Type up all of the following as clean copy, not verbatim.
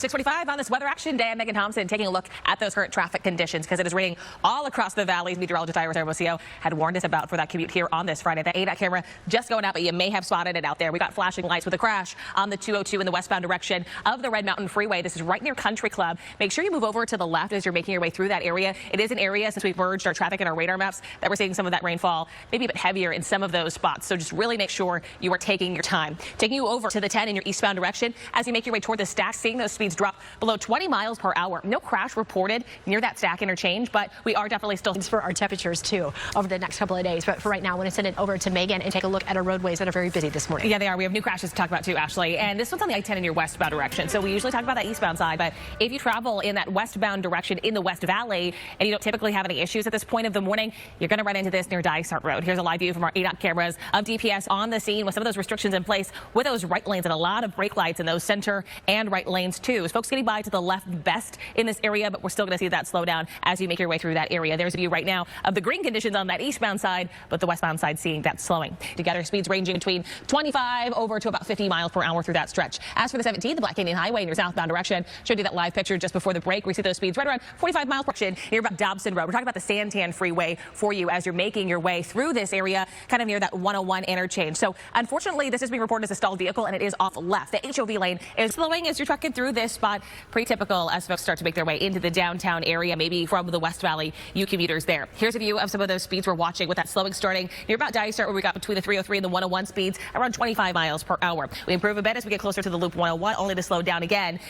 6:45 on this weather action day. I'm Megan Thompson taking a look at those current traffic conditions because it is raining all across the valleys. Meteorologist Iris Hermosillo had warned us about for that commute here on this Friday. That ADOT camera just going out, but you may have spotted it out there. We got flashing lights with a crash on the 202 in the westbound direction of the Red Mountain Freeway. This is right near Country Club. Make sure you move over to the left as you're making your way through that area. It is an area, since we've merged our traffic and our radar maps, that we're seeing some of that rainfall, maybe a bit heavier in some of those spots. So just really make sure you are taking your time. Taking you over to the 10 in your eastbound direction as you make your way toward the stack, seeing those speeds drop below 20 miles per hour. No crash reported near that stack interchange, but we are definitely still for our temperatures too over the next couple of days. But for right now, I want to send it over to Megan and take a look at our roadways that are very busy this morning. Yeah, they are. We have new crashes to talk about too, Ashley. And this one's on the I-10 in your westbound direction. So we usually talk about that eastbound side, but if you travel in that westbound direction in the West Valley and you don't typically have any issues at this point of the morning, you're going to run into this near Dysart Road. Here's a live view from our ADOT cameras of DPS on the scene with some of those restrictions in place with those right lanes and a lot of brake lights in those center and right lanes too. So folks getting by to the left best in this area, but we're still going to see that slow down as you make your way through that area. There's a view right now of the green conditions on that eastbound side, but the westbound side seeing that slowing. Together, speeds ranging between 25 over to about 50 miles per hour through that stretch. As for the 17th, the Black Canyon Highway in your southbound direction, showed you that live picture just before the break. We see those speeds right around 45 miles per hour near about Dobson Road. We're talking about the Santan Freeway for you as you're making your way through this area, kind of near that 101 interchange. So unfortunately, this is being reported as a stalled vehicle, and it is off left. The HOV lane is slowing as you're trucking through this spot. Pretty typical as folks start to make their way into the downtown area, maybe from the West Valley, you commuters there. Here's a view of some of those speeds we're watching with that slowing starting near about Dysart, where we got between the 303 and the 101 speeds around 25 miles per hour. We improve a bit as we get closer to the Loop 101, only to slow down again.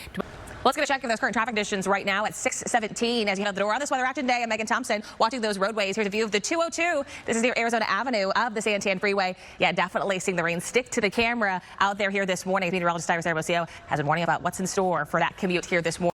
Let's get a check of those current traffic conditions right now at 6:17 as you head out the door on this weather action day. I'm Megan Thompson watching those roadways. Here's a view of the 202. This is near Arizona Avenue of the Santan Freeway. Yeah, definitely seeing the rain stick to the camera out there here this morning. Meteorologist Iris Hermosillo has been warning about what's in store for that commute here this morning.